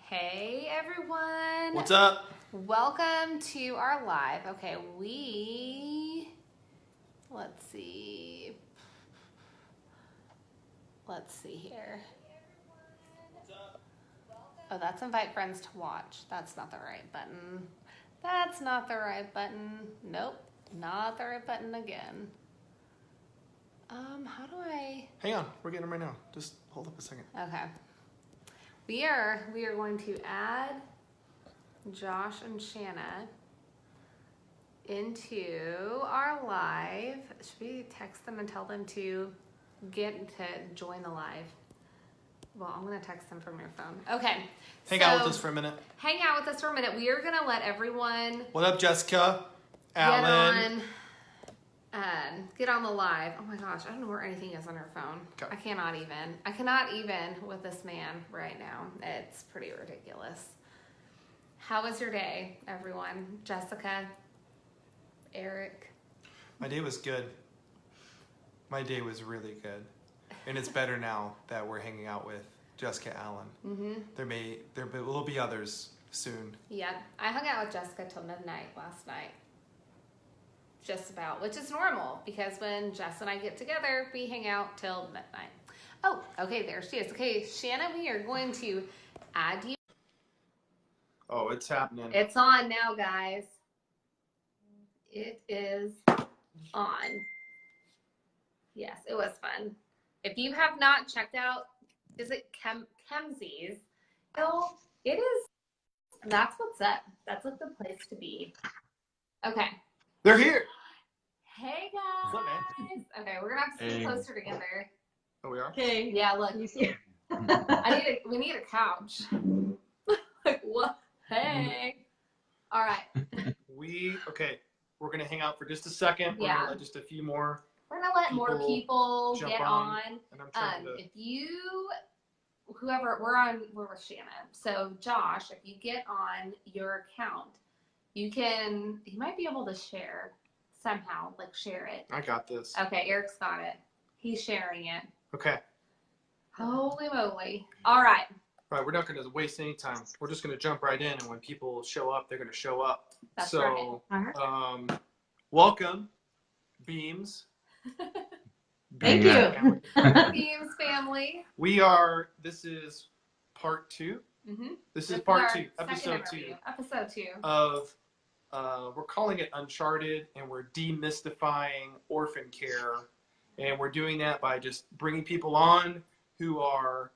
Hey everyone. What's up? Welcome to our live. Okay, let's see here. Oh, that's invite friends to watch. That's not the right button. That's not the right button. Nope, not the right button again. How do I? Hang on, we're getting them right now. Just hold up a second. Okay. We are going to add Josh and Shanna into our live. Should we text them and tell them to join the live? Well, I'm going to text them from your phone. Okay. Hang out with us for a minute. Hang out with us for a minute. We are going to let everyone... What up, Jessica? Alan? Get on the live. Oh my gosh, I don't know where anything is on her phone. Okay. I cannot even with this man right now. It's pretty ridiculous. How was your day, everyone? Jessica? Eric? My day was good. My day was really good. And it's better now that we're hanging out with Jessica Allen. Mm-hmm. There will be others soon. Yeah, I hung out with Jessica till midnight last night. Just about, which is normal because when Jess and I get together, we hang out till midnight. Oh, okay, there she is. Okay, Shanna, we are going to add you. Oh, it's happening. It's on now, guys. It is on. Yes, it was fun. If you have not checked out, is it Kemsy's? No, it is. That's what's up. That's like the place to be. Okay. They're here. Hey guys. What's up, man? Okay, we're gonna have to sit closer together. Oh, we are? Okay. Yeah, look. We need a couch. Like what? Hey. All right. We're gonna hang out for just a second. We're gonna let just a few more. We're gonna let more people get on. And I'm trying to... If you, we're with Shanna. So Josh, if you get on your account, you might be able to share somehow, like share it. I got this. Okay, Eric's got it. He's sharing it. Okay. Holy moly. All right. Right, we're not going to waste any time. We're just going to jump right in, and when people show up, they're going to show up. That's right. Welcome, Beams. Thank you. Beams family. This is part 2. Mm-hmm. This is part 2, episode 2. Episode 2. Of, we're calling it Uncharted, and we're demystifying orphan care. And we're doing that by just bringing people on who are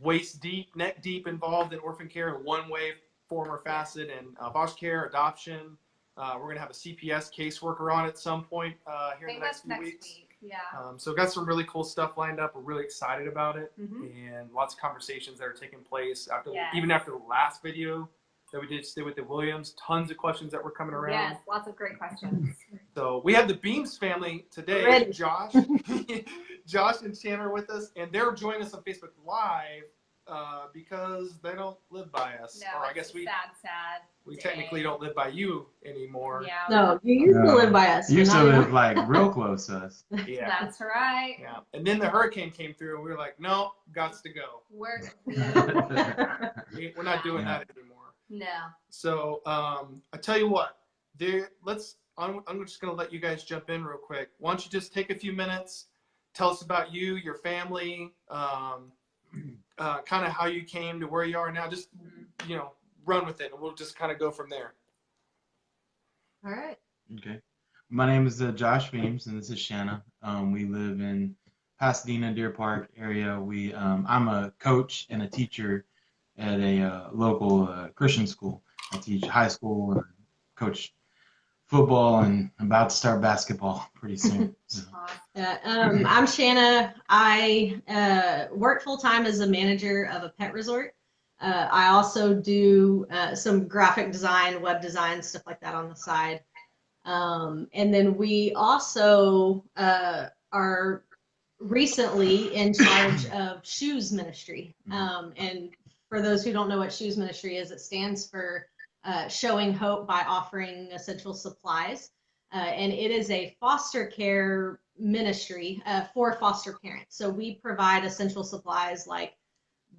waist deep, neck deep involved in orphan care in one way, form, or facet, and foster care, adoption. We're going to have a CPS caseworker on at some point here in the next few weeks. Yeah. So we've got some really cool stuff lined up. We're really excited about it. Mm-hmm. And lots of conversations that are taking place even after the last video that we did with the Williams. Tons of questions that were coming around. Yes, lots of great questions. So we have the Beams family today. Josh and Shanna are with us, and they're joining us on Facebook Live because they don't live by us. No, or I guess we sad technically don't live by you anymore. Yeah. No, you used to live by us. You used to live like real close to us. Yeah. That's right. Yeah. And then the hurricane came through, and we were like, no, gots to go. We're not doing that anymore. No. So I tell you what, I'm just gonna let you guys jump in real quick. Why don't you just take a few minutes, tell us about you, your family, kind of how you came to where you are now. Just run with it, and we'll just kind of go from there. All right. Okay. My name is Josh Beams, and this is Shanna. We live in Pasadena, Deer Park area. I'm a coach and a teacher at a local Christian school. I teach high school and coach football, and I'm about to start basketball pretty soon. So. I'm Shanna. I work full-time as a manager of a pet resort. I also do some graphic design, web design, stuff like that on the side. And then we also are recently in charge of shoes ministry. And for those who don't know what shoes ministry is, it stands for Showing Hope by Offering Essential Supplies. And it is a foster care ministry for foster parents. So we provide essential supplies like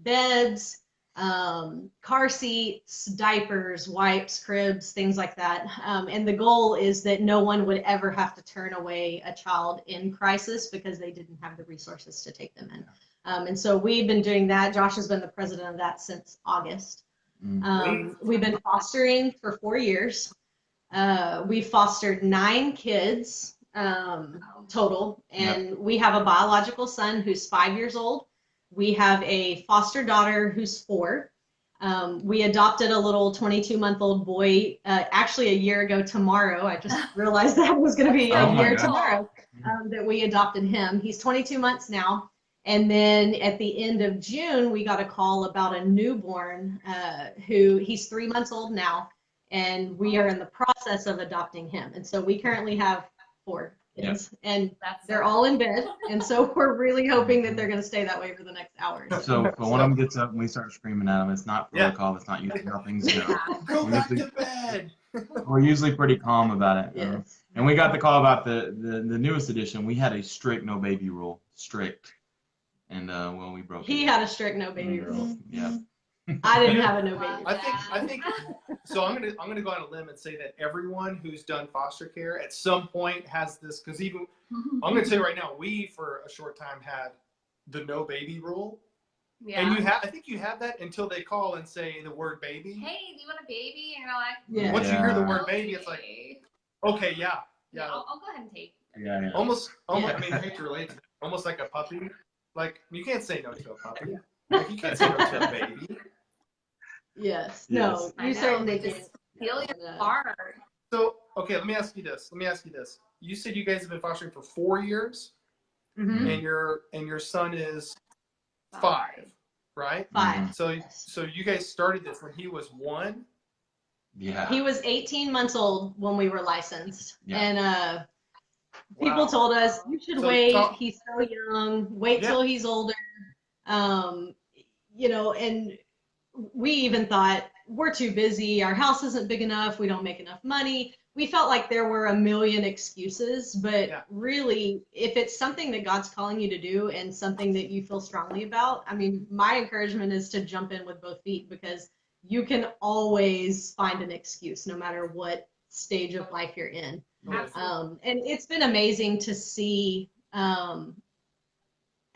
beds, car seats, diapers, wipes, cribs, things like that. And the goal is that no one would ever have to turn away a child in crisis because they didn't have the resources to take them in. And so we've been doing that. Josh has been the president of that since August. We've been fostering for 4 years. We fostered 9 kids total, and we have a biological son who's 5 years old. We have a foster daughter who's 4. We adopted a little 22-month-old boy actually a year ago tomorrow. I just realized that was going to be a year tomorrow that we adopted him. He's 22 months now. And then at the end of June, we got a call about a newborn who he's 3 months old now, and we are in the process of adopting him. And so we currently have 4 kids, and they're all in bed. And so we're really hoping that they're going to stay that way for the next hour. So if one of them gets up and we start screaming at them, it's not protocol. It's not usually how things go. Go back to bed. We're usually pretty calm about it. Yes. And we got the call about the newest edition. We had a strict no baby rule. Strict. And well, we broke it. He had a strict no baby rule. Yeah. I didn't have a no baby. I think so. I'm gonna go on a limb and say that everyone who's done foster care at some point has this, because even I'm gonna tell you right now, we for a short time had the no baby rule. Yeah. And I think you have that until they call and say the word baby. Hey, do you want a baby? And you're like, yeah. Once you hear the word baby, it's like, okay, yeah. I'll go ahead and take. Yeah. Almost. I mean, I hate to relate to that. Almost like a puppy. Like you can't say no to a puppy. Like you can't say no to a baby. Yes. No, you certainly just can't. Feel your heart. So, okay, let me ask you this. You said you guys have been fostering for 4 years, and your son is 5, right? 5. So you guys started this when he was 1. Yeah. He was 18 months old when we were licensed, and people Wow. told us you should wait. He's so young. Wait till he's older. You know, and we even thought we're too busy. Our house isn't big enough. We don't make enough money. We felt like there were a million excuses, but really, if it's something that God's calling you to do and something that you feel strongly about, I mean, my encouragement is to jump in with both feet, because you can always find an excuse no matter what stage of life you're in. And it's been amazing to see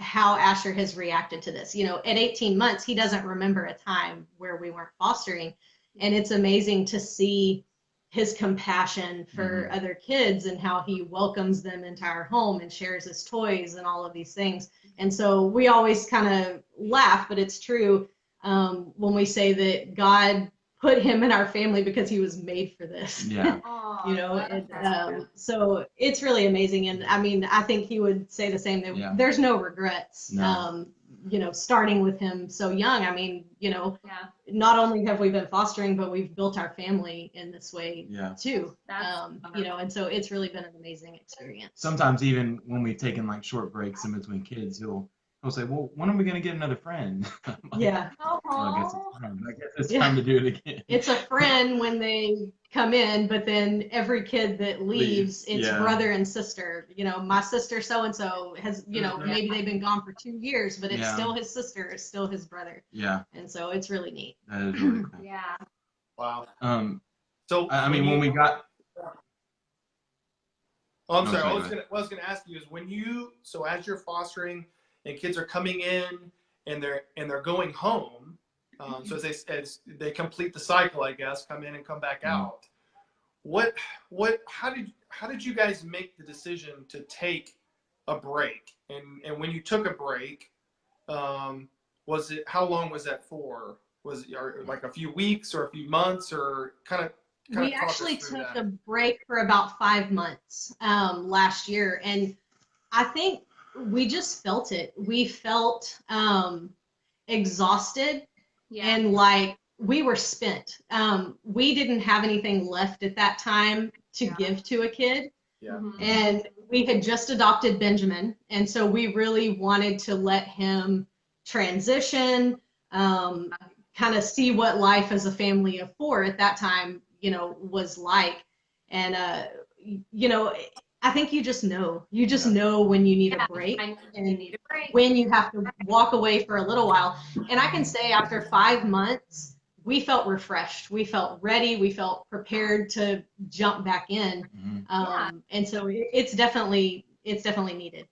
how Asher has reacted to this. You know, at 18 months, he doesn't remember a time where we weren't fostering. And it's amazing to see his compassion for other kids and how he welcomes them into our home and shares his toys and all of these things. And so we always kind of laugh, but it's true when we say that God put him in our family because he was made for this. Yeah. You know, and so it's really amazing. And I mean, I think he would say the same, that there's no regrets, you know, starting with him so young. I mean, you know, not only have we been fostering, but we've built our family in this way too. You know, and so it's really been an amazing experience. Sometimes even when we've taken like short breaks in between kids, he'll say, well, when are we going to get another friend? Like, I guess it's time to do it again. It's a friend when they come in, but then every kid that leaves, it's brother and sister. You know, my sister so-and-so has, you know, maybe they've been gone for 2 years, but it's still his sister, it's still his brother. Yeah. And so it's really neat. That is really cool. Yeah. Wow. So I mean, when we got... Oh, I'm sorry. What I was going to ask you is as you're fostering and kids are coming in and they're going home, so as they complete the cycle, I guess, come in and come back out. How did you guys make the decision to take a break? And when you took a break, how long was that for? Was it like a few weeks or a few months, or kind of we actually took a break for about 5 months last year, and I think we just felt it. We felt exhausted and like we were spent. We didn't have anything left at that time to give to a kid. And we had just adopted Benjamin, and so we really wanted to let him transition, kind of see what life as a family of 4 at that time, you know, was like. And you know, I think you just know. You just know when you need a break I and need a break. when you have to walk away for a little while. And I can say after 5 months, we felt refreshed. We felt ready. We felt prepared to jump back in. And so it's definitely needed.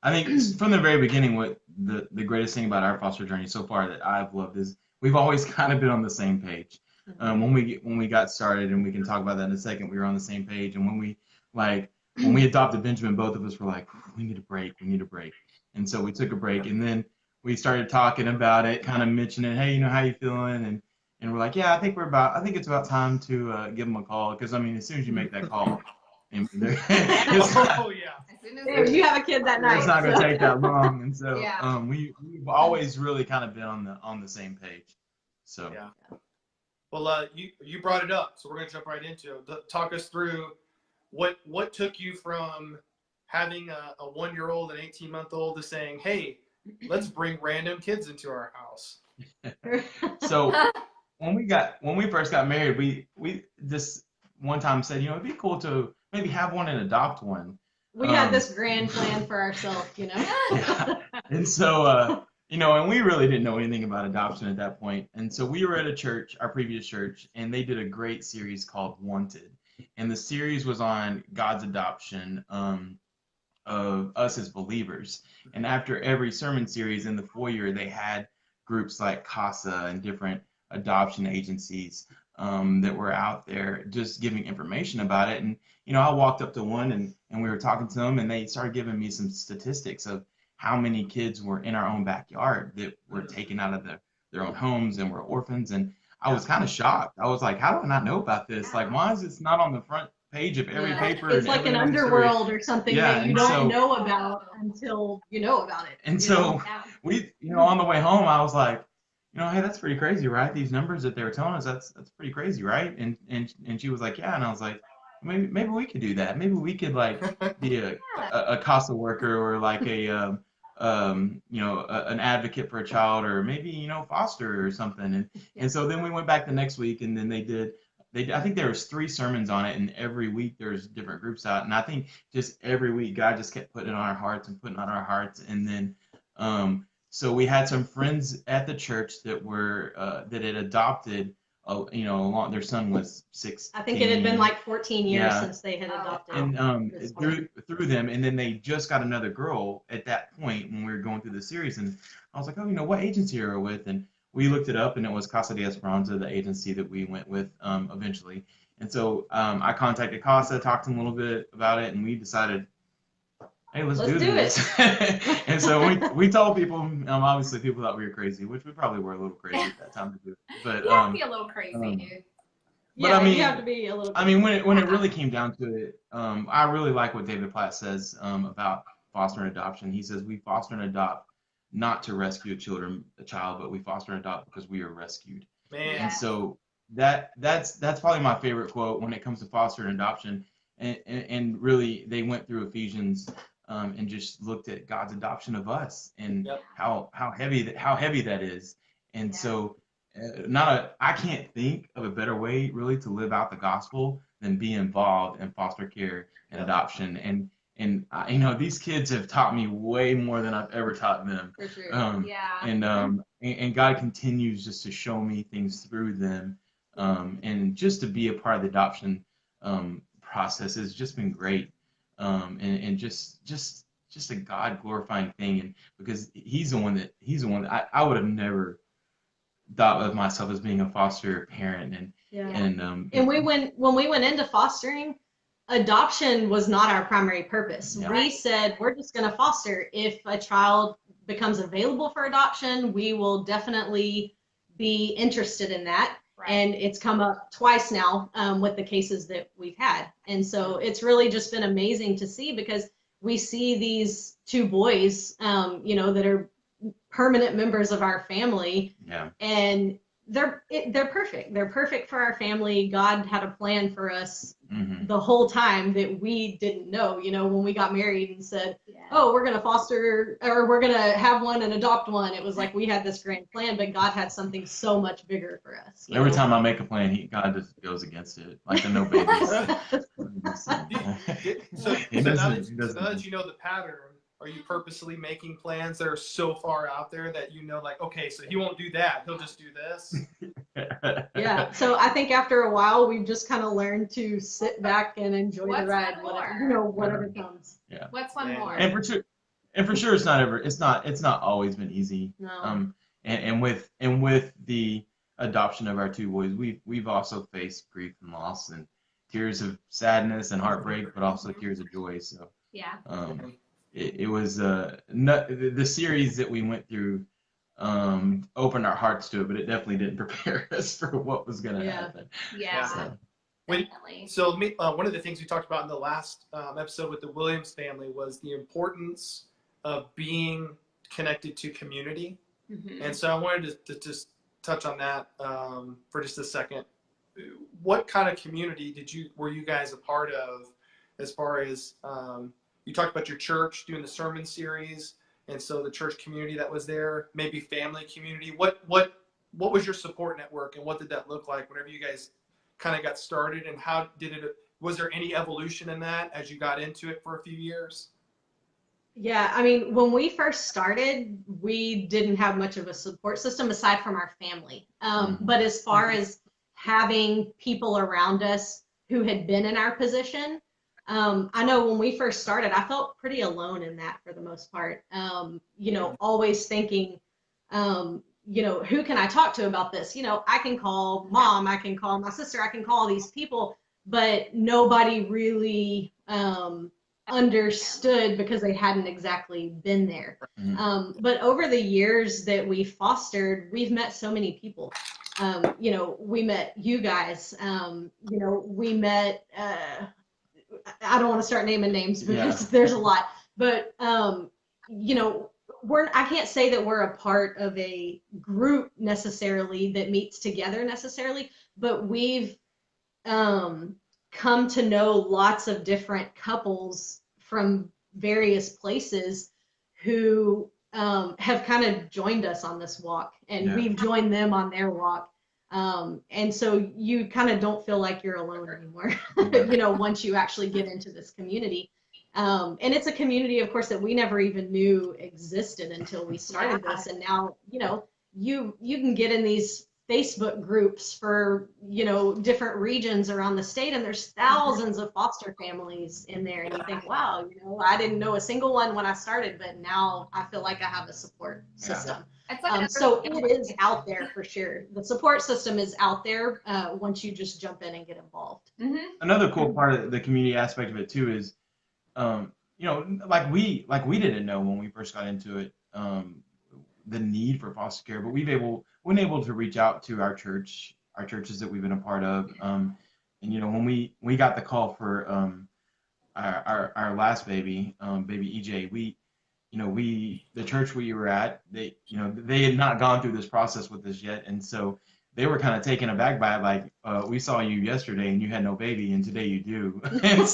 I think from the very beginning, what the greatest thing about our foster journey so far that I've loved is we've always kind of been on the same page. When we got started, and we can talk about that in a second, we were on the same page. And when we adopted Benjamin, both of us were like, we need a break, we need a break. And so we took a break, and then we started talking about it, kind of mentioning, hey, you know, how you feeling? And we're like, yeah, I think it's about time to give him a call, because I mean, as soon as you make that call, and Oh yeah. As soon as You have a kid that night. it's not gonna take that long. And so Yeah. we've always really kind of been on the same page. So Yeah. Well, you brought it up, so we're gonna jump right into it. Talk us through what took you from having a 1-year-old and 18-month-old to saying, hey, let's bring random kids into our house. So when we first got married, we just one time said, you know, it'd be cool to maybe have one and adopt one. We had this grand plan for ourselves, you know. Yeah. And so you know, and we really didn't know anything about adoption at that point. And so we were at a church, our previous church, and they did a great series called Wanted. And the series was on God's adoption of us as believers. And after every sermon series in the foyer, they had groups like CASA and different adoption agencies that were out there just giving information about it. And, you know, I walked up to one and we were talking to them, and they started giving me some statistics of how many kids were in our own backyard that were taken out of their own homes and were orphans. And I was kind of shocked. I was like, how do I not know about this? Like, why is this not on the front page of every paper? It's like an underworld or something that you don't know about until you know about it. And so we, you know, on the way home, I was like, you know, hey, that's pretty crazy, right? These numbers that they were telling us, that's pretty crazy, right? And she was like, yeah. And I was like, maybe we could do that. Maybe we could like be a CASA worker, or like a you know, an advocate for a child, or maybe, you know, foster or something. And so then we went back the next week, and then I think there was 3 sermons on it, and every week there's different groups out. And I think just every week God just kept putting it on our hearts and putting it on our hearts. And then so we had some friends at the church that were that had adopted, you know, their son was 6. I think it had been like 14 years since they had adopted. And through them, and then they just got another girl at that point when we were going through the series. And I was like, oh, you know, what agency are we with? And we looked it up, and it was Casa de Esperanza, the agency that we went with eventually. And so I contacted Casa, talked to them a little bit about it, and we decided, hey, let's do this. And so we told people, obviously people thought we were crazy, which we probably were a little crazy at that time to do it. But you have to be a little crazy, dude. But I mean, you have to be a little bit. I mean, when it really came down to it, I really like what David Platt says about foster and adoption. He says we foster and adopt not to rescue a child, but we foster and adopt because we are rescued. Man. And so that's probably my favorite quote when it comes to foster and adoption. And really, they went through Ephesians and just looked at God's adoption of us, and how heavy that is. And so I can't think of a better way really to live out the gospel than be involved in foster care and adoption. And you know, these kids have taught me way more than I've ever taught them. For sure. And God continues just to show me things through them, and just to be a part of the adoption process has just been great, and just a God glorifying thing. And because he's the one that I would have never thought of myself as being a foster parent. And when we went into fostering, adoption was not our primary purpose. Yeah. We said we're just going to foster. If a child becomes available for adoption, we will definitely be interested in that. Right. And it's come up twice now with the cases that we've had. And so it's really just been amazing to see, because we see these 2 boys, you know, that are permanent members of our family. Yeah. And they're perfect. They're perfect for our family. God had a plan for us Mm-hmm. the whole time that we didn't know. You know, when we got married and said, Yeah. "Oh, we're gonna foster or we're gonna have one and adopt one," it was like we had this grand plan, but God had something so much bigger for us. You Every know? time I make a plan, God just goes against it, like the no babies. So, He so now doesn't. He that, so now that doesn't. you know the pattern, are you purposely making plans that are so far out there that you know, like, okay, so he won't do that, he'll just do this? Yeah. So I think after a while, we've just kind of learned to sit back and enjoy the What's ride, one whatever, more? you know, whatever comes. Yeah. What's one Yeah. more? And for sure, it's not always been easy. No. And with the adoption of our two boys, we've also faced grief and loss and tears of sadness and heartbreak, but also tears of joy. So Yeah. it was the series that we went through opened our hearts to it, but it definitely didn't prepare us for what was going to Yeah. happen. Yeah. So, Definitely. So one of the things we talked about in the last episode with the Williams family was the importance of being connected to community. Mhm. And so I wanted to just touch on that for just a second. What kind of community were you guys a part of, as far as you talked about your church doing the sermon series, and so the church community that was there, maybe family community. What was your support network, and what did that look like whenever you guys kind of got started, and how did it? Was there any evolution in that as you got into it for a few years? Yeah, I mean, when we first started, we didn't have much of a support system aside from our family. But as far as having people around us who had been in our position, I know when we first started, I felt pretty alone in that for the most part. You know, always thinking, you know, who can I talk to about this? You know, I can call mom, I can call my sister, I can call these people, but nobody really understood because they hadn't exactly been there. But over the years that we fostered, we've met so many people. You know, we met you guys. You know, we met. I don't want to start naming names because there's a lot. But you know, I can't say that we're a part of a group necessarily that meets together necessarily, but we've come to know lots of different couples from various places who have kind of joined us on this walk, and we've joined them on their walk. And so you kind of don't feel like you're alone anymore, you know, once you actually get into this community. And it's a community, of course, that we never even knew existed until we started this. And now, you know, you can get in these Facebook groups for, you know, different regions around the state, and there's thousands of foster families in there, and you think, wow, you know, I didn't know a single one when I started, but now I feel like I have a support system. It's like So it is out there for sure. The support system is out there once you just jump in and get involved. Another cool part of the community aspect of it too is, you know, like we didn't know when we first got into it, the need for foster care, but we've been able to reach out to our churches that we've been a part of, and you know, when we got the call for our last baby, baby EJ, the church we were at, they had not gone through this process with us yet, and so they were kind of taken aback by it, like, we saw you yesterday and you had no baby, and today you do. And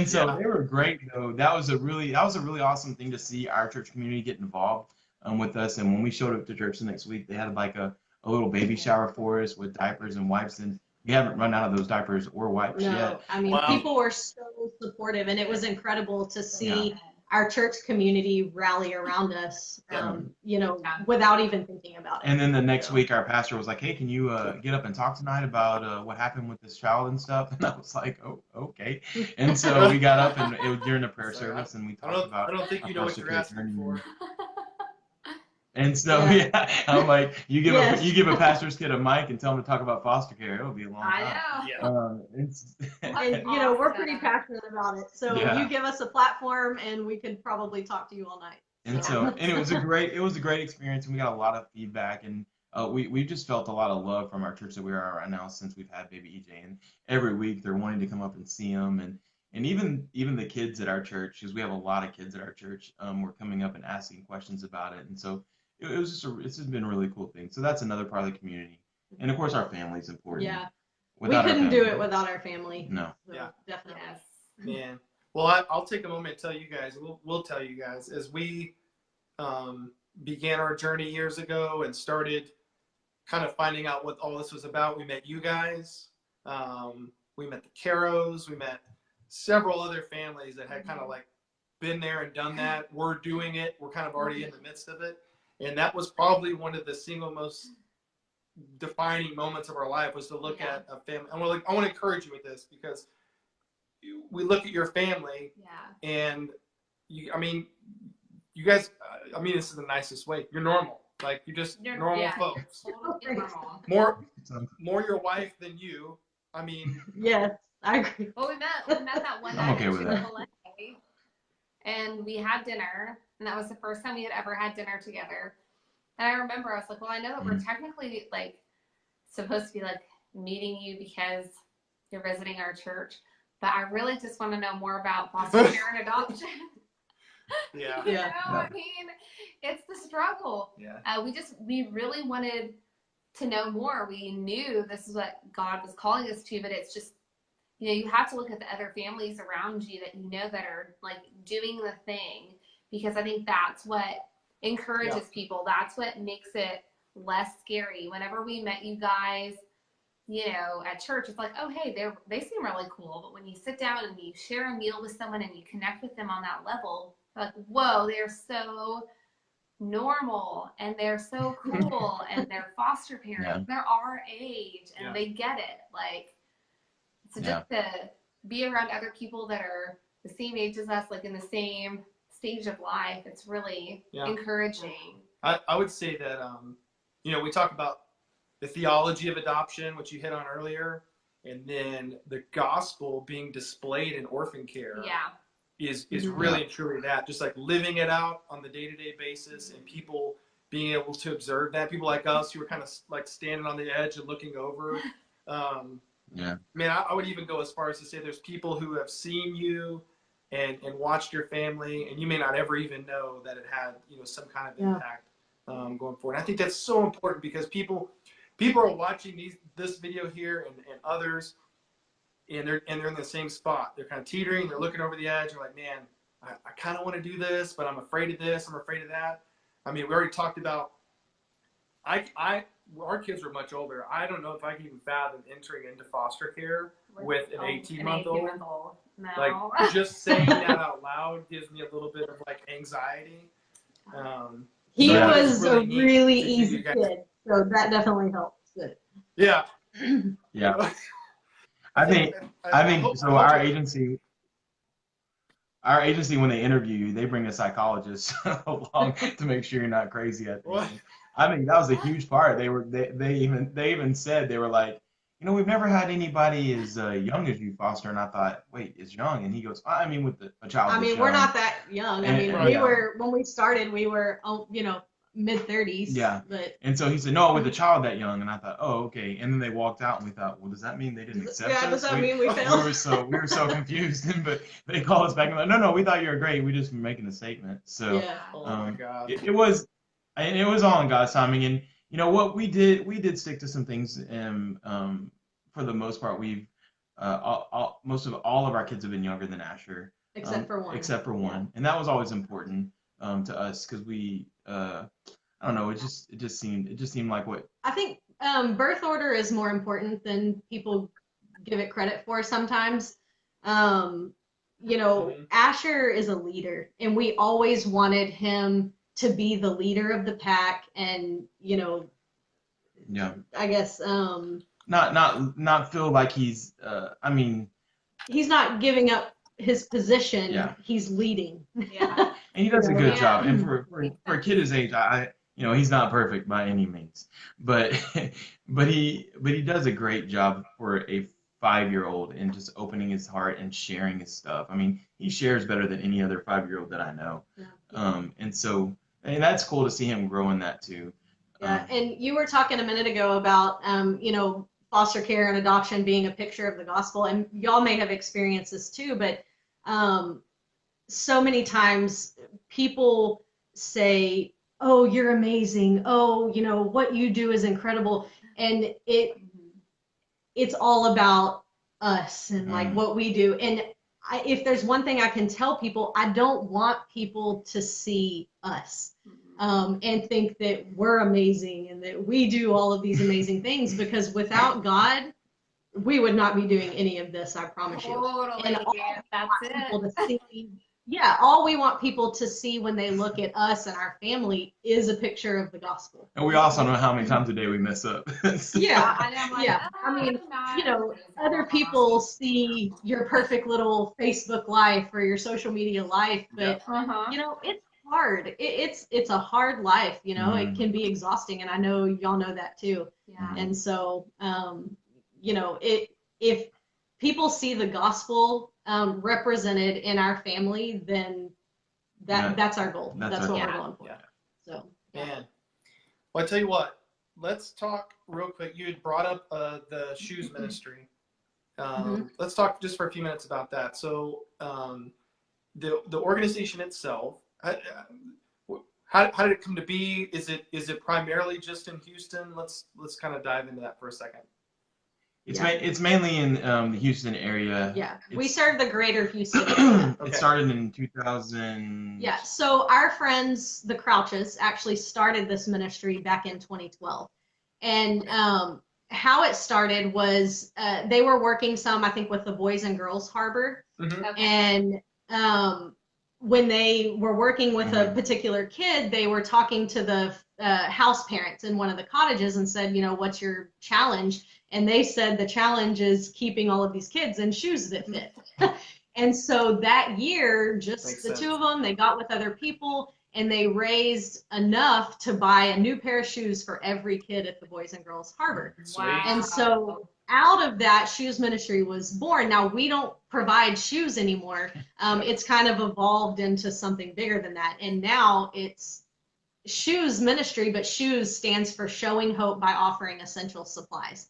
so they were great though. That was a really awesome thing to see our church community get involved with us. And when we showed up to church the next week, they had like a little baby shower for us with diapers and wipes, and we haven't run out of those diapers or wipes yet. I mean, people were so supportive, and it was incredible to see our church community rally around us, you know, without even thinking about it. And then the next week, our pastor was like, "Hey, can you get up and talk tonight about what happened with this child and stuff?" And I was like, "Oh, okay." And so we got up, and it was during the prayer service, and we talked about. I don't think you know what you're asking for. And so I'm like, you give a pastor's kid a mic and tell him to talk about foster care, it'll be a long time. I know. And you know, we're pretty passionate about it. So you give us a platform, and we could probably talk to you all night. And it was a great experience, and we got a lot of feedback, and we just felt a lot of love from our church that we are right now since we've had baby EJ, and every week they're wanting to come up and see him, and even the kids at our church, because we have a lot of kids at our church, were coming up and asking questions about it, and so it was it's just been a really cool thing. So that's another part of the community, and of course our family's important. Yeah. Without We our couldn't do family, it without our family. no. So, Yeah. definitely. Yes. Man. Well, I'll take a moment to tell you guys. We'll tell you guys as we began our journey years ago and started kind of finding out what all this was about. We met you guys. We met the Caros. We met several other families that had kind of like been there and done that. We're doing it. We're kind of already in the midst of it. And that was probably one of the single most defining moments of our life, was to look at a family. I want to encourage you with this, because we look at your family, and you guys, this is the nicest way. You're normal. Like, you're just normal folks. More your wife than you. Yes, I agree. Well, we met that one I'm night okay at with that. Chick-fil-A, and we had dinner, and that was the first time we had ever had dinner together. And I remember I was like, well, I know that we're technically like supposed to be like meeting you because you're visiting our church, but I really just want to know more about foster care and adoption. Yeah. You know, I mean, it's the struggle. Yeah. We really wanted to know more. We knew this is what God was calling us to, but it's just, you know, you have to look at the other families around you that you know that are like doing the thing, because I think that's what encourages people. That's what makes it less scary. Whenever we met you guys, you know, at church, it's like, oh, hey, they seem really cool. But when you sit down and you share a meal with someone and you connect with them on that level, like, whoa, they're so normal and they're so cool and they're foster parents. They're our age and they get it. Like, so just to be around other people that are the same age as us, like in the same stage of life, it's really encouraging. I would say that, you know, we talk about the theology of adoption, which you hit on earlier, and then the gospel being displayed in orphan care. Is really and truly that, just like living it out on the day-to-day basis, and people being able to observe that. People like us who are kind of like standing on the edge and looking over. Man, I would even go as far as to say there's people who have seen you and watched your family, and you may not ever even know that it had, you know, some kind of impact going forward. And I think that's so important, because people are watching this video here and others, and they're in the same spot. They're kind of teetering. They're looking over the edge. They're like, man, I kind of want to do this, but I'm afraid of this. I'm afraid of that. I mean, we already talked about. Our kids were much older. I don't know if I can even fathom entering into foster care with an 18-month-old. No. Like, just saying that out loud gives me a little bit of like anxiety. He so was a really to easy kid, so that definitely helps. But. Yeah. I think so. Our agency, when they interview you, they bring a psychologist along to make sure you're not crazy at the end. I think that was a huge part. They even said, they were like, you know, we've never had anybody as young as you, Foster. And I thought, wait, is young? And he goes, I mean, with a child. I mean, we're not that young. I mean, we were, when we started, we were, you know, mid-30s. Yeah. But. And so he said, no, with a child that young. And I thought, oh, okay. And then they walked out, and we thought, well, does that mean they didn't accept us? Does that mean we failed? We were so confused. But they called us back and like, no, we thought you were great. We just were making a statement. So oh my God. It was all in God's timing. And you know what we did stick to some things. And for the most part, we've most of all of our kids have been younger than Asher, except for one. And that was always important to us, because we I don't know, it just seemed like what I think birth order is more important than people give it credit for sometimes. You know, Asher is a leader, and we always wanted him to be the leader of the pack, and you know, I guess not feel like he's I mean, he's not giving up his position. He's leading. Yeah. And he does a good job. And for a kid his age, you know, he's not perfect by any means, but he does a great job for a 5-year-old, and just opening his heart and sharing his stuff. I mean, he shares better than any other 5-year-old that I know. And that's cool to see him grow in that too. Yeah, and you were talking a minute ago about you know, foster care and adoption being a picture of the gospel, and y'all may have experienced this too, but so many times people say, oh, you're amazing. Oh, you know, what you do is incredible. And it's all about us and like what we do. And if there's one thing I can tell people, I don't want people to see us and think that we're amazing and that we do all of these amazing things, because without God, we would not be doing any of this, I promise you. Totally. And all That's we it. want people to see, yeah, all we want people to see when they look at us and our family is a picture of the gospel. And we also know how many times a day we mess up. So- Yeah, And I'm like, yeah. I mean, I'm not you know, crazy. other people see your perfect little Facebook life or your social media life, but you know, it's hard. It's a hard life. You know, it can be exhausting, and I know y'all know that too. Yeah. And so, you know, if people see the gospel represented in our family, then that's our goal. That's what we're going for. Yeah. So, Man, well, I tell you what. Let's talk real quick. You had brought up the shoes ministry. Let's talk just for a few minutes about that. So, the organization itself. How did it come to be? Is it primarily just in Houston? Let's kind of dive into that for a second. It's mainly in the Houston area. Yeah, we serve the greater Houston area. It started in 2000. Yeah, so our friends, the Crouches, actually started this ministry back in 2012. And how it started was they were working some, I think, with the Boys and Girls Harbor. And when they were working with a particular kid, they were talking to the house parents in one of the cottages and said, you know, what's your challenge? And they said the challenge is keeping all of these kids in shoes that fit. And so that year, just the two of them, they got with other people and they raised enough to buy a new pair of shoes for every kid at the Boys and Girls Harbor. Wow. And so out of that, shoes ministry was born. Now, we don't provide shoes anymore. It's kind of evolved into something bigger than that. And now it's shoes ministry, but shoes stands for showing hope by offering essential supplies.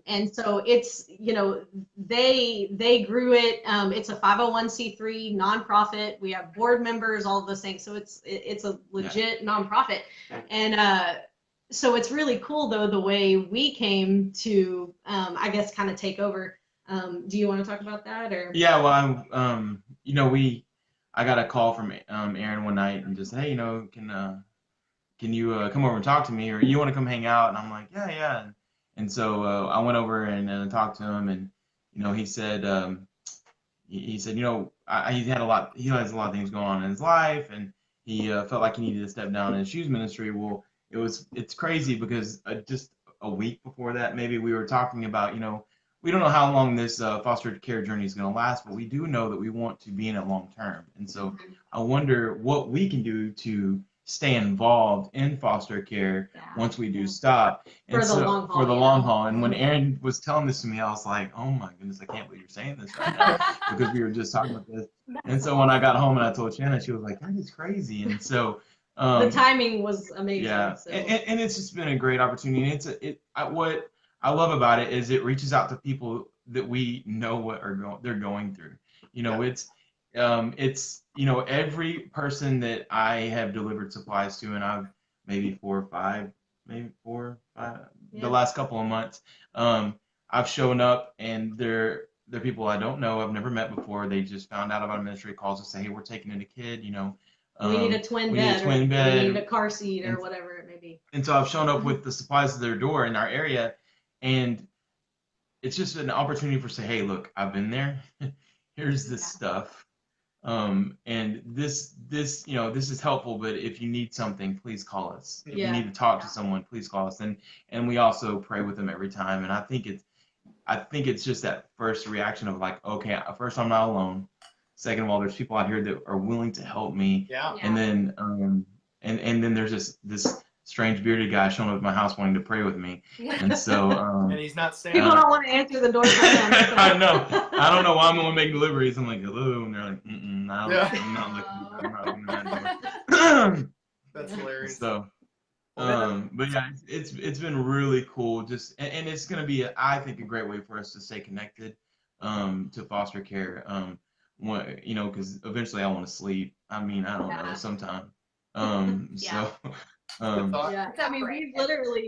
And so it's, you know, they grew it. It's a 501c3 nonprofit. We have board members, all of those things. So it's a legit nonprofit. And so it's really cool though, the way we came to, I guess, kind of take over. Do you want to talk about that or? Yeah, well, you know, I got a call from Aaron one night and just, hey, you know, can you come over and talk to me, or you want to come hang out? And I'm like, yeah. And so I went over and talked to him, and you know, he said, you know, he has a lot of things going on in his life, and he felt like he needed to step down in his shoes ministry. Well, it's crazy because just a week before that, maybe we were talking about, you know, we don't know how long this foster care journey is going to last, but we do know that we want to be in it long term. And so I wonder what we can do to stay involved in foster care once we do stop. And for the long haul. For the long haul. And when Aaron was telling this to me, I was like, oh my goodness, I can't believe you're saying this right now, because we were just talking about this. And so when I got home and I told Shanna, she was like, that is crazy. And so the timing was amazing. Yeah, so. and it's just been a great opportunity. What I love about it is it reaches out to people that we know what they're going through. You know, it's you know, every person that I have delivered supplies to, and I've maybe four or five, the last couple of months, I've shown up and they're people I don't know, I've never met before. They just found out about a ministry, calls to say, hey, we're taking in a kid, you know. We need a twin bed. We need a car seat or whatever it may be. And so I've shown up with the supplies to their door in our area, and it's just an opportunity for say, hey, look, I've been there. Here's this stuff. And this, you know, this is helpful, but if you need something, please call us. If you need to talk to someone, please call us. And we also pray with them every time. And I think it's just that first reaction of like, okay, first, I'm not alone. Second of all, there's people out here that are willing to help me. And then, and then there's this strange bearded guy showing up at my house wanting to pray with me. And so, and he's not saying. People don't want to answer the door for him. So. I know. I don't know why I'm the one making deliveries. I'm like, hello, and they're like, I'm not looking at that door. That's hilarious. So, but yeah, it's been really cool. Just and it's gonna be, I think, a great way for us to stay connected to foster care. You know, because eventually I want to sleep. I mean, I don't know, sometime. So, Yeah, I mean,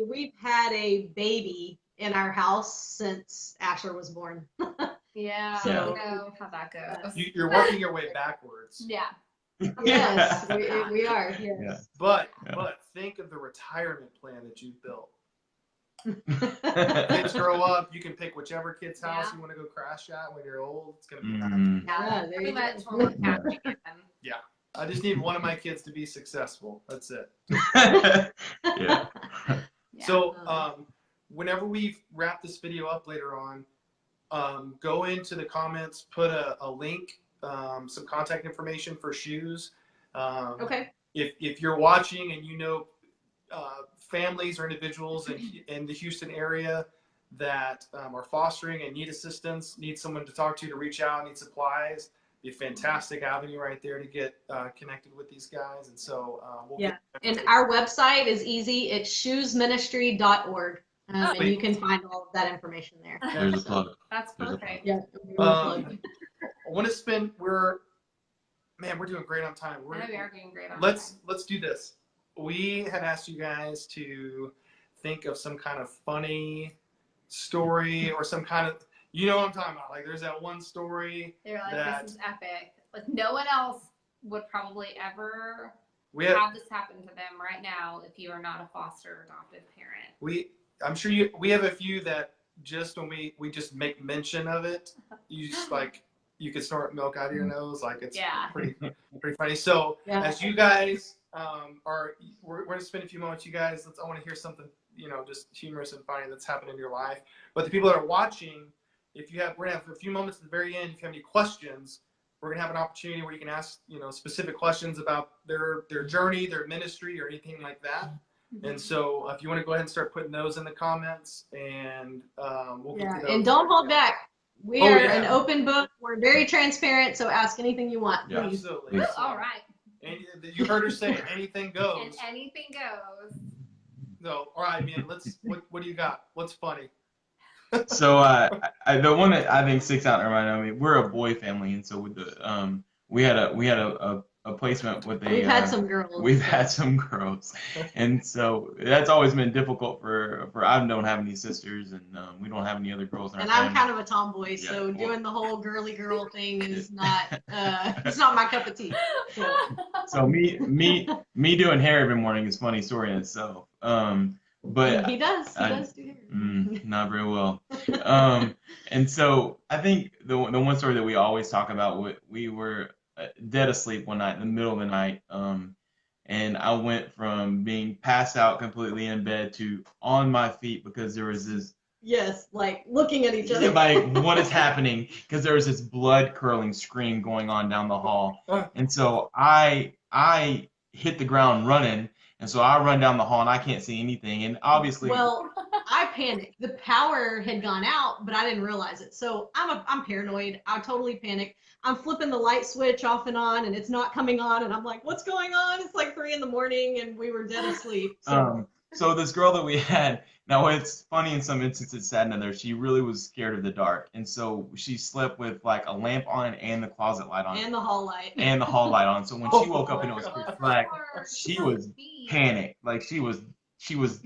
we've had a baby in our house since Asher was born. Yeah, So- I know how that goes. You're working your way backwards. Yeah. Yes, we are. Yes. Yeah. But Yeah. think of the retirement plan that you've built. Kids grow up, you can pick whichever kid's house Yeah. you want to go crash at when you're old. It's gonna be Mhm. Yeah, there Pretty you go. much when we're catching them. I just need one of my kids to be successful. That's it. Yeah. Yeah. So whenever we wrap this video up later on, go into the comments, put a link, some contact information for shoes. Okay. If you're watching and you know families or individuals in the Houston area that are fostering and need assistance, need someone to talk to reach out, need supplies, be a fantastic avenue right there to get connected with these guys. And so And our website is easy. It's shoesministry.org. And you can find all of that information there. There's a plug. That's There's a perfect. Yeah. I want to spend. We're doing great on time. I know we are doing great on Let's do this. We had asked you guys to think of some kind of funny story or some kind of, you know what I'm talking about. Like there's that one story. They're like, that this is epic. Like no one else would probably ever we had. have this happen to them right now if you are not a foster or adoptive parent. I'm sure we have a few that just when we just make mention of it, you just like you can snort milk out of your nose. Like it's pretty funny. So as you guys we're gonna spend a few moments. You guys, I want to hear something, just humorous and funny that's happened in your life. But the people that are watching, we're gonna have a few moments at the very end. If you have any questions, we're gonna have an opportunity where you can ask, specific questions about their journey, their ministry, or anything like that. And so if you want to go ahead and start putting those in the comments, and we'll get to those. And don't hold back. We are an open book. We're very transparent, so ask anything you want, Yeah. please. Absolutely. All right. And you heard her say anything goes. And anything goes. No, all right, man. What do you got? What's funny? So the one that I think sticks out in my mind, I mean, we're a boy family, and so with the we had a placement with a. We've had some girls. We've had some girls, and so that's always been difficult for I don't have any sisters, and we don't have any other girls in our And family. I'm kind of a tomboy, so doing the whole girly girl thing is not it's not my cup of tea. So me doing hair every morning is a funny story in itself. But he does do hair. Not very well. And so I think the one story that we always talk about, we were dead asleep one night in the middle of the night, and I went from being passed out completely in bed to on my feet because there was this. Yes, like looking at each other. Like, what is happening? Because there was this blood curdling scream going on down the hall, and so I hit the ground running. And so I run down the hall and I can't see anything. And obviously, well, I panicked. The power had gone out, but I didn't realize it. So I'm paranoid. I totally panicked. I'm flipping the light switch off and on, and it's not coming on. And I'm like, "What's going on?" It's like 3 a.m, and we were dead asleep. So this girl that we had, now it's funny in some instances, sad in others, she really was scared of the dark. And so she slept with like a lamp on and the closet light on. And the hall light. And the hall light on. So when she woke up and it was pitch black, she was panicked. Like she was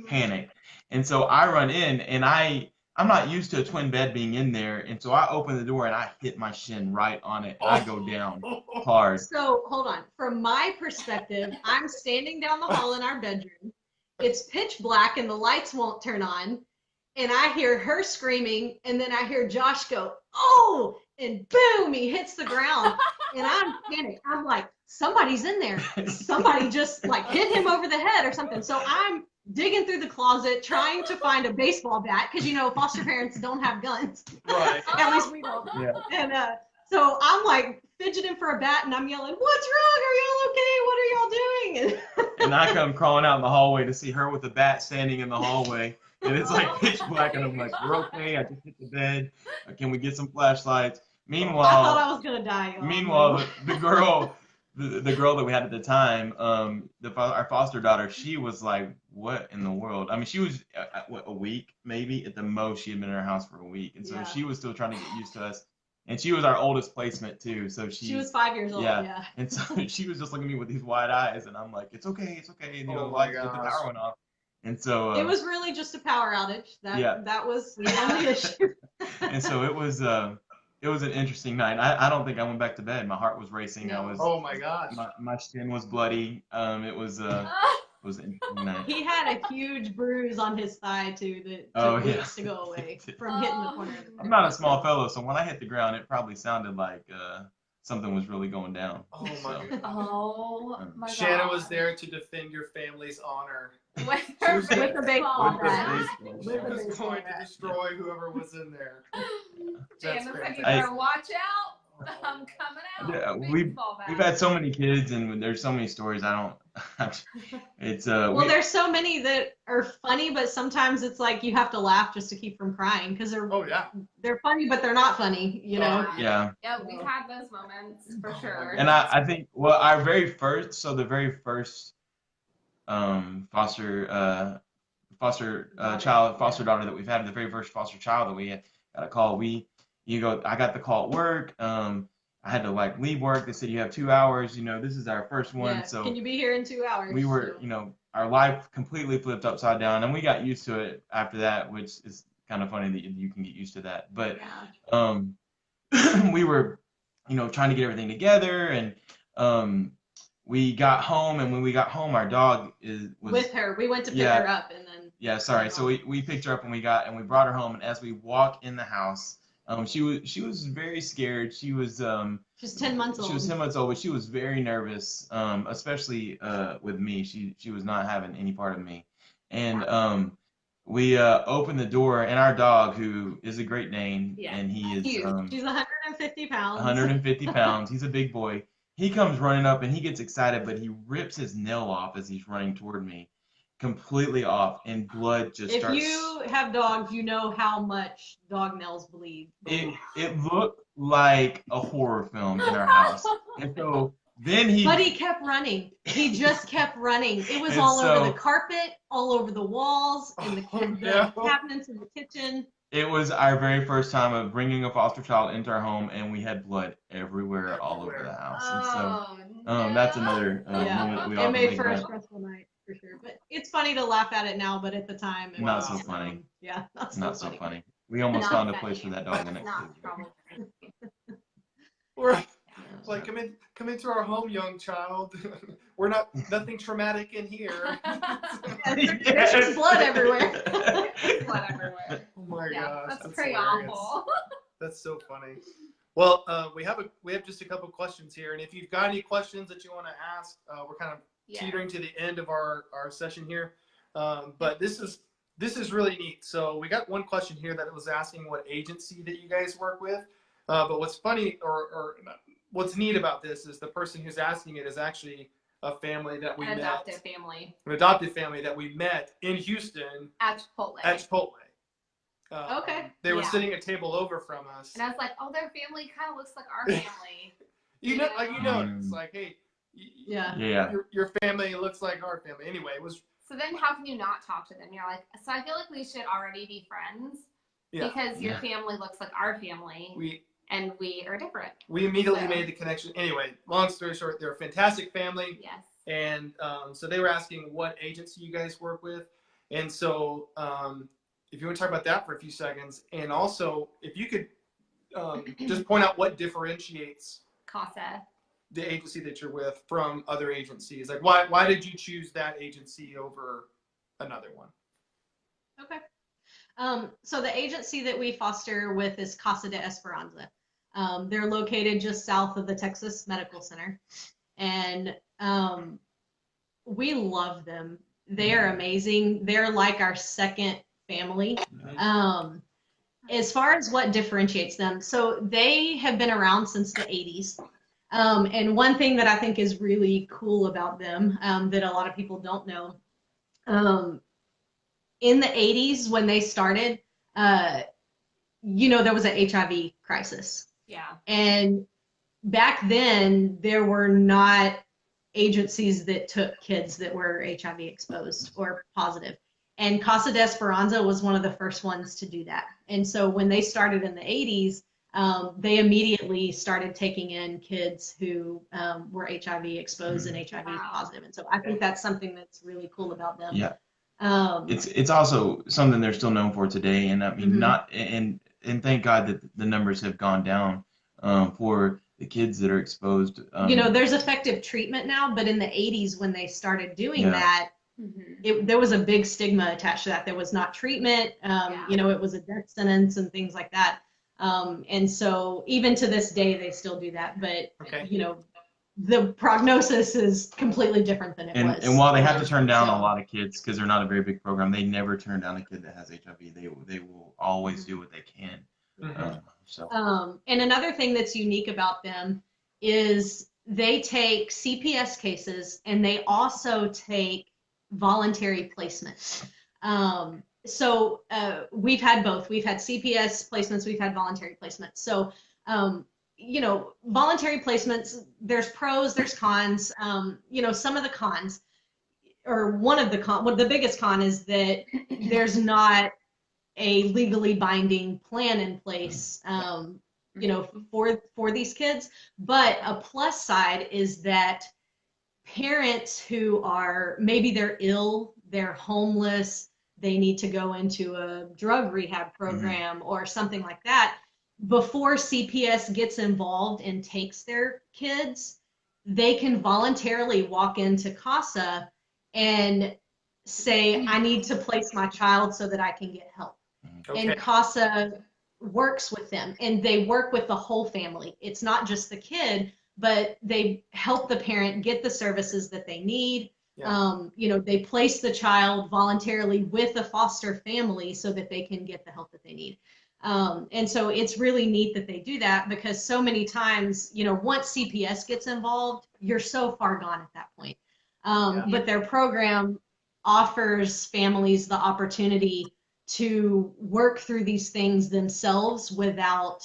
panicked. And so I run in, and I'm not used to a twin bed being in there. And so I open the door and I hit my shin right on it. And I go down hard. So hold on. From my perspective, I'm standing down the hall in our bedroom. It's pitch black and the lights won't turn on. And I hear her screaming, and then I hear Josh go, "Oh!" And boom, he hits the ground. And I'm panicked. I'm like, somebody's in there. Somebody just like hit him over the head or something. So I'm digging through the closet trying to find a baseball bat because foster parents don't have guns. Right. At least we don't. Yeah. And so I'm like fidgeting for a bat, and I'm yelling, "What's wrong? Are y'all okay? What are y'all doing?" And I come crawling out in the hallway to see her with a bat standing in the hallway. And it's like pitch black, and I'm like, "We're okay. I just hit the bed. Can we get some flashlights?" Meanwhile, I thought I was gonna die. Y'all. Meanwhile, the girl that we had at the time, our foster daughter, she was like, "What in the world?" I mean, she was a week maybe at the most. She had been in our house for a week, and so she was still trying to get used to us And she was our oldest placement too, so She was 5 years old. yeah. Yeah. And so she was just looking at me with these wide eyes, and I'm like, it's okay, and Oh the my lights, the gosh. power went off. And so It was really just a power outage. Yeah. That was the only issue. and so it was an interesting night. I don't think I went back to bed. My heart was racing. I No. was Oh my gosh. my shin was bloody. It was an interesting night. He had a huge bruise on his thigh too that Oh, took yeah. weeks to go away from hitting the corner of the I'm not a small fellow, so when I hit the ground, it probably sounded like something was really going down. Oh my So, gosh. Oh my god. Shanna was there to defend your family's honor. With She her was with the baseball With the bat. baseball She bat. was going to destroy whoever was in there. That's Janice said, you fantastic. better watch out. I'm coming out. Yeah, Baseball bat. We've had so many kids, and there's so many stories. I don't. It's Well, there's so many that are funny, but sometimes it's like you have to laugh just to keep from crying because Oh yeah. they're funny, but they're not funny. You know. yeah. Yeah, we've had those moments for sure. And I think, well, our very first foster daughter that we've had, the very first foster child that we had, got a call. I got the call at work. I had to like leave work. They said you have 2 hours. This is our first one. Yeah. So Can you be here in 2 hours? we were, our life completely flipped upside down, and we got used to it after that, which is kind of funny that you can get used to that. But we were, trying to get everything together, and we got home, and when we got home, our dog was with her. We went to pick her up, and then So we picked her up, and we brought her home, and as we walk in the house, she was very scared. She was she's 10 months old. She was 10 months old, but she was very nervous, especially with me. She was not having any part of me, and we opened the door, and our dog, who is a Great Dane, and he is she's 150 pounds. 150 pounds. He's a big boy. He comes running up, and he gets excited, but he rips his nail off as he's running toward me, completely off, and blood just starts. If you have dogs, you know how much dog nails bleed. It looked like a horror film in our house, and so then But he kept running. He just kept running. It was And all over so- the carpet, all over the walls, in the cabinets in the kitchen. It was our very first time of bringing a foster child into our home, and we had blood everywhere, all over the house. And so that's another moment that we It often made think for a about. stressful night for sure. But it's funny to laugh at it now, but at the time, it Not was, so funny. Yeah, Not so funny. We almost found a place for that dog the next Not day. probably. We're like, come into our home, young child. We're nothing traumatic in here. There's just blood everywhere. Blood everywhere. Oh my Yeah, gosh. that's pretty hilarious. awful. That's so funny. Well, we have just a couple questions here, and if you've got any questions that you want to ask, we're kind of teetering to the end of our session here. But this is really neat. So we got one question here that was asking what agency that you guys work with. But what's funny or what's neat about this is the person who's asking it is actually a family that we met. An adopted family that we met in Houston. At Chipotle. Okay. They were sitting a table over from us. And I was like, oh, their family kind of looks like our family. It's like, hey, your family looks like our family. Anyway, it was. So then how can you not talk to them? You're like, so I feel like we should already be friends because your family looks like our family. And we are different. We immediately made the connection. Anyway, long story short, they're a fantastic family. Yes. And so they were asking what agency you guys work with. And so if you want to talk about that for a few seconds, and also if you could just point out what differentiates CASA, the agency that you're with, from other agencies. Like why did you choose that agency over another one? Okay. So the agency that we foster with is Casa de Esperanza. They're located just south of the Texas Medical Center. And we love them. They are amazing. They're like our second family. As far as what differentiates them, so they have been around since the 80s. And one thing that I think is really cool about them that a lot of people don't know, in the 80s when they started, there was an HIV crisis. Yeah. And back then, there were not agencies that took kids that were HIV exposed or positive. And Casa de Esperanza was one of the first ones to do that. And so when they started in the 80s, they immediately started taking in kids who were HIV exposed and HIV positive. And so I think that's something that's really cool about them. Yeah. It's also something they're still known for today, and I mean and thank God that the numbers have gone down for the kids that are exposed. There's effective treatment now, but in the 80s when they started doing that, there was a big stigma attached to that. There was not treatment. It was a death sentence and things like that. And so even to this day, they still do that. But the prognosis is completely different than it was. And while they have to turn down a lot of kids because they're not a very big program, they never turn down a kid that has HIV. They will always do what they can. And another thing that's unique about them is they take CPS cases and they also take voluntary placements. So we've had both. We've had CPS placements, we've had voluntary placements. So voluntary placements, there's pros, there's cons. Some of the cons, or one of the biggest con is that there's not a legally binding plan in place, for these kids. But a plus side is that parents who are, maybe they're ill, they're homeless, they need to go into a drug rehab program or something like that, before CPS gets involved and takes their kids, they can voluntarily walk into CASA and say, I need to place my child so that I can get help. And CASA works with them, and they work with the whole family. It's not just the kid, but they help the parent get the services that they need. They place the child voluntarily with a foster family so that they can get the help that they need. And so it's really neat that they do that, because so many times, once CPS gets involved, you're so far gone at that point. But their program offers families the opportunity to work through these things themselves without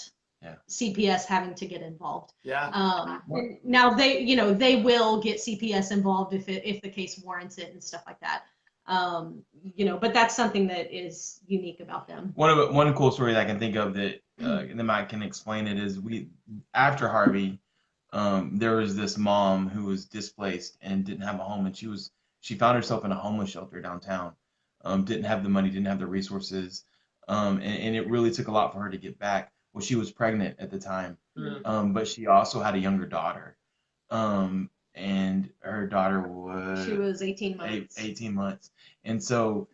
CPS having to get involved. Now they will get CPS involved if the case warrants it and stuff like that. But that's something that is unique about them. One cool story that I can think of that then I can explain it is after Harvey, there was this mom who was displaced and didn't have a home, and she found herself in a homeless shelter downtown. Didn't have the money, didn't have the resources, and it really took a lot for her to get back. Well, she was pregnant at the time, but she also had a younger daughter, and her daughter was 18 months. 18 months, and so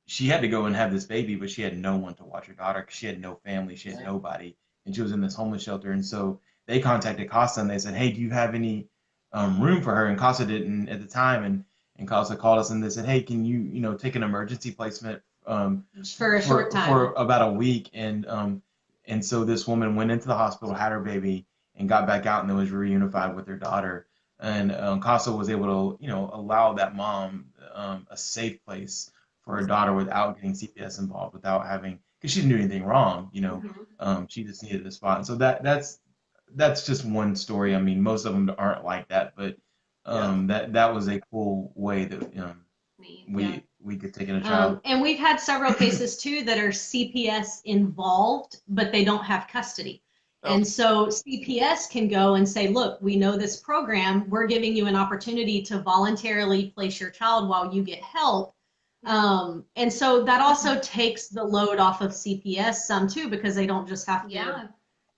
she had to go and have this baby, but she had no one to watch her daughter because she had no family, she had nobody, and she was in this homeless shelter. And so they contacted CASA and they said, hey, do you have any room for her? And CASA didn't at the time, and CASA called us and they said, hey, can you take an emergency placement for a short time, for about a week? And so this woman went into the hospital, had her baby, and got back out and then was reunified with her daughter. And CASA was able to allow that mom a safe place for her daughter without getting CPS involved, without having, because she didn't do anything wrong, she just needed a spot. And so that's just one story. I mean, most of them aren't like that, but that was a cool way that we could take in a child. And we've had several cases too that are CPS involved, but they don't have custody. And so CPS can go and say, look, we know this program, we're giving you an opportunity to voluntarily place your child while you get help. And so that also takes the load off of CPS some too, because they don't just have to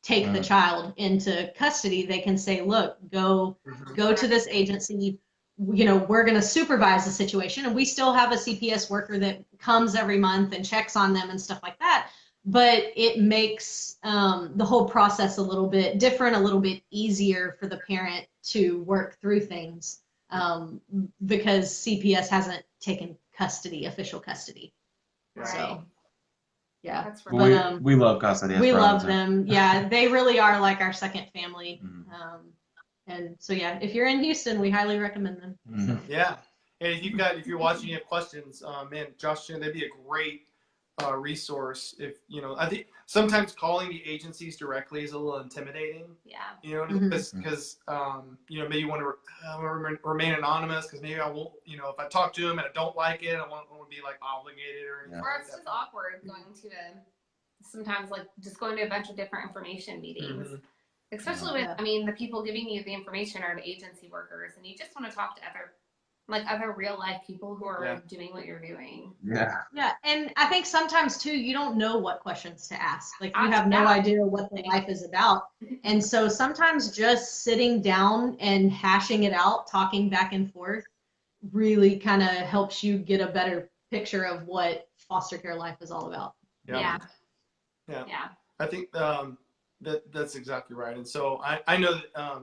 take the child into custody. They can say, look, go to this agency, we're going to supervise the situation. And we still have a CPS worker that comes every month and checks on them and stuff like that. But it makes the whole process a little bit different, a little bit easier for the parent to work through things, because CPS hasn't taken official custody. Right. So, yeah. That's but, we love custody. We love them. Yeah, they really are like our second family. And so, yeah, if you're in Houston, we highly recommend them. So. Yeah. And if you're watching, you have questions, man, Josh, they'd be a great resource. If I think sometimes calling the agencies directly is a little intimidating. Because maybe you want to remain anonymous, because maybe I won't, if I talk to them and I don't like it, I won't want to be like obligated or anything. Or it's just awkward going to a sometimes like just going to a bunch of different information meetings. Mhm. Especially with, Yeah. I mean, the people giving you the information are the agency workers, and you just want to talk to other real life people who are Yeah. doing what you're doing. Yeah. Yeah, and I think sometimes too, you don't know what questions to ask. Like you have no Yeah. idea what the life is about. And so sometimes just sitting down and hashing it out, talking back and forth, really kind of helps you get a better picture of what foster care life is all about. Yeah. Yeah. Yeah. I think that's exactly right. And so I know that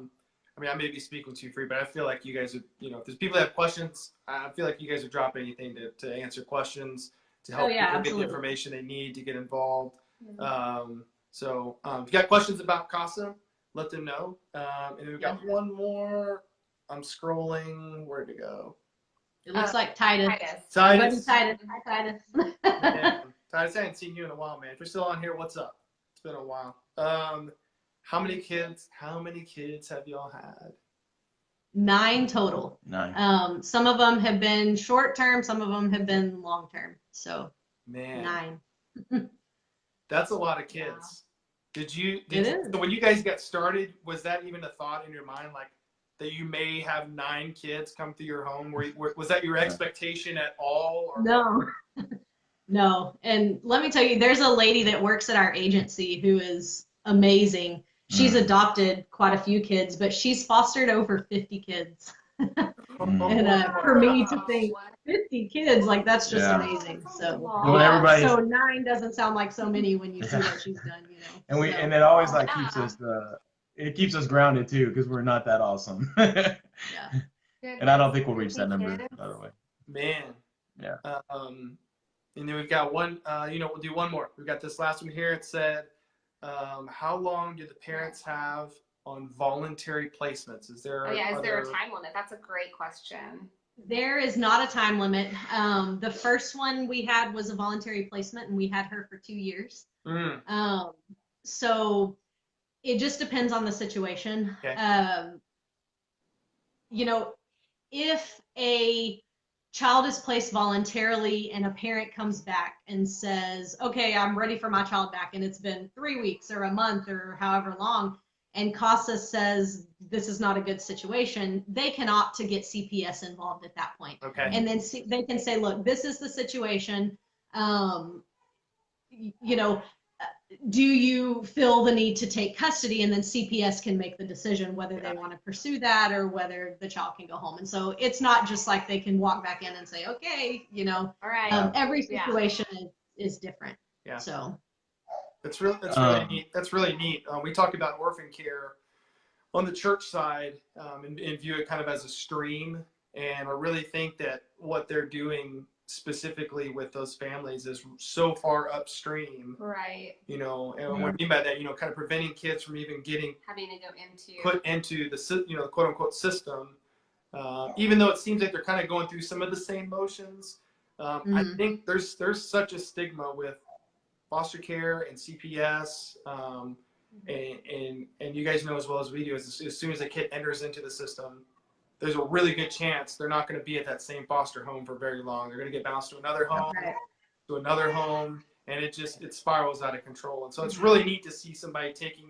I mean I may be speaking too free, but I feel like you guys are, you know, if there's people that have questions, I feel like you guys would drop anything to answer questions, to help yeah, people get absolutely. the information they need to get involved. Mhm. So if you got questions about CASA, let them know. And we've got one more. I'm scrolling. Where'd it go? It looks like Titus. Titus. Titus. Hi, Titus. Man, Titus, I haven't seen you in a while, man. If you're still on here, what's up? It's been a while. How many kids have y'all had? 9 total. 9. Some of them have been short term, some of them have been long term. So Man, 9. that's a lot of kids. It is. So when you guys got started, was that even a thought in your mind, like that you may have 9 kids come through your home? Was that your expectation at all? Or No. No. And let me tell you, there's a lady that works at our agency who is amazing. She's adopted quite a few kids, but she's fostered over 50 kids. And for me to think 50 kids, like that's just Yeah. amazing. So Well, everybody- so 9 doesn't sound like so many when you see what she's done, you know. And it always like keeps us it keeps us grounded too, because we're not that awesome. Yeah. And I don't think we'll reach that number, by the way. Man. Yeah. And then we've got one, we'll do one more. We've got this last one here. It said, how long do the parents have on voluntary placements? Is there is there a time limit? That's a great question. There is not a time limit. The first one we had was a voluntary placement, and we had her for 2 years. So it just depends on the situation. Okay. You know, if a child is placed voluntarily and a parent comes back and says, okay, I'm ready for my child back, and it's been 3 weeks or a month or however long, and CASA says this is not a good situation, they can opt to get CPS involved at that point. Okay. And then they can say, look, this is the situation. You know, do you feel the need to take custody? And then CPS can make the decision whether they want to pursue that or whether the child can go home. And so it's not just like they can walk back in and say, okay, you know, All right. every situation is different. Yeah. So That's really neat. That's really neat. We talk about orphan care on the church side and view it kind of as a stream. And I really think that what they're doing specifically with those families is so far upstream. Right. You know, and what I mean by that, you know, kind of preventing kids from even having to go into put into the, you know, the quote unquote system. Even though it seems like they're kind of going through some of the same motions. I think there's such a stigma with foster care and CPS, and you guys know as well as we do, as soon as a kid enters into the system, there's a really good chance they're not going to be at that same foster home for very long. They're going to get bounced to another home, and it spirals out of control. And so it's really neat to see somebody taking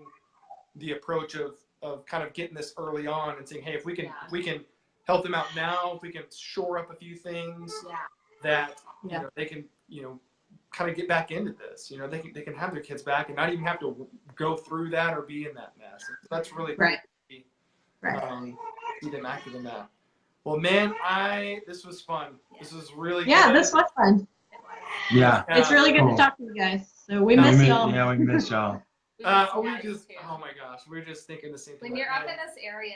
the approach of kind of getting this early on and saying, hey, if we can help them out now, if we can shore up a few things that you know, they can, you know, kind of get back into this. You know, they can have their kids back and not even have to go through that or be in that mess. That's really cool. See them active in that. Well, man, this was fun. This was really good. this was fun. Yeah. It's really good to talk to you guys. So we miss y'all. Yeah, we miss y'all. Oh my gosh, we're just thinking the same thing. When you're up in this area,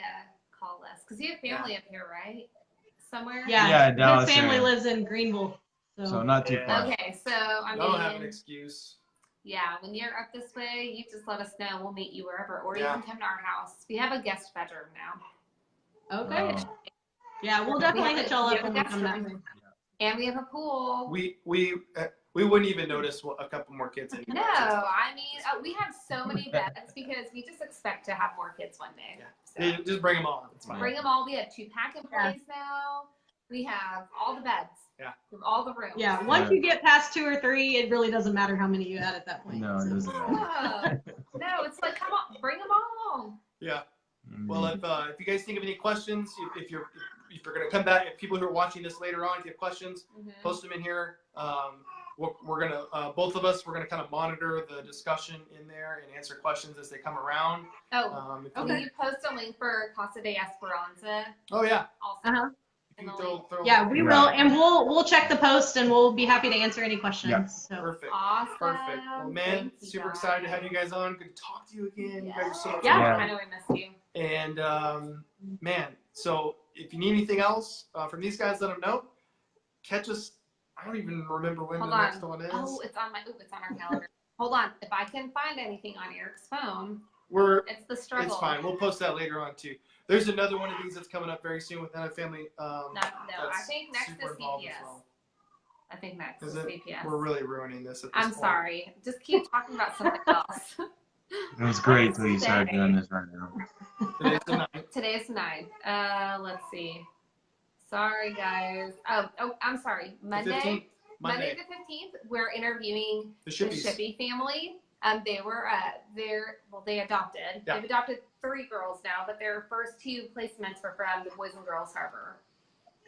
call us because you have family up here, right? Somewhere. Yeah, Dallas his family area. lives in Greenville. So not too far. Okay, so I mean, don't have an excuse. Yeah, when you're up this way, you just let us know. We'll meet you wherever, or you can come to our house. We have a guest bedroom now. Okay. Yeah, we'll definitely hit y'all up when we come that way. And we have a pool. We wouldn't even notice a couple more kids in here. No, I mean, we have so many beds because we just expect to have more kids one day. Yeah. So. Just bring them all. It's fine. Bring them all. We have 2 pack and plays now. We have all the beds. Yeah. We have all the rooms. Yeah, once you get past 2 or 3, it really doesn't matter how many you add at that point. No, it doesn't matter. No, it's like, come on, bring them all. Yeah. Well, if you guys think of any questions, if you're gonna come back, if people who are watching this later on, if you have questions, post them in here. We're gonna both of us, we're gonna kind of monitor the discussion in there and answer questions as they come around. Oh, okay. You post a link for Casa de Esperanza. Oh yeah. Also. If you throw Yeah, we will, and we'll check the post, and we'll be happy to answer any questions. Yeah. So. Perfect. Awesome. Perfect. Well, man, super excited to have you guys on. Good to talk to you again. You guys are so much Yeah, fun. I know I missed you. And man, so if you need anything else from these guys, let them know. Catch us. I don't even remember when the next one is. Oh, it's on our calendar. Hold on. If I can find anything on Eric's phone, it's the struggle. It's fine. We'll post that later on too. There's another one of these that's coming up very soon with another family. No, I think next is CPS. Well. I think next is CPS. We're really ruining this at this I'm point. sorry. Just keep talking about something else. It was great till you started doing this right now. Today's the night. Today's the 9th. Let's see. Sorry, guys. Oh, I'm sorry. Monday the 15th, we're interviewing the Shippey family. They were they adopted. Yeah. They've adopted 3 girls now, but their first 2 placements were from the Boys and Girls Harbor.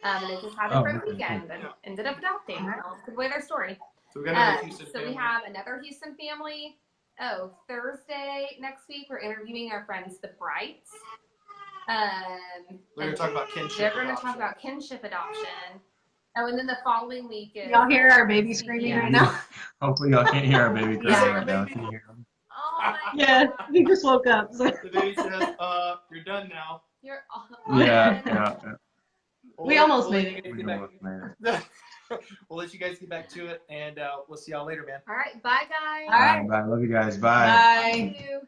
And they just had it for a weekend and ended up adopting. Well, good way their story. So we got another Houston family. We have another Houston family. Oh, Thursday next week we're interviewing our friends the Brights. They're gonna talk about kinship. They're gonna talk about kinship adoption. Oh, and then the following week is. Y'all hear our baby screaming right now? Hopefully y'all can't hear our baby crying right now. Can you hear him? Oh my Yeah, God. he just woke up. So. The baby says, "You're done now." You're. Yeah. We almost made it. We almost made it. We'll let you guys get back to it, and we'll see y'all later, man. All right, bye guys. All right. Bye. Love you guys. Bye. Bye. Thank you.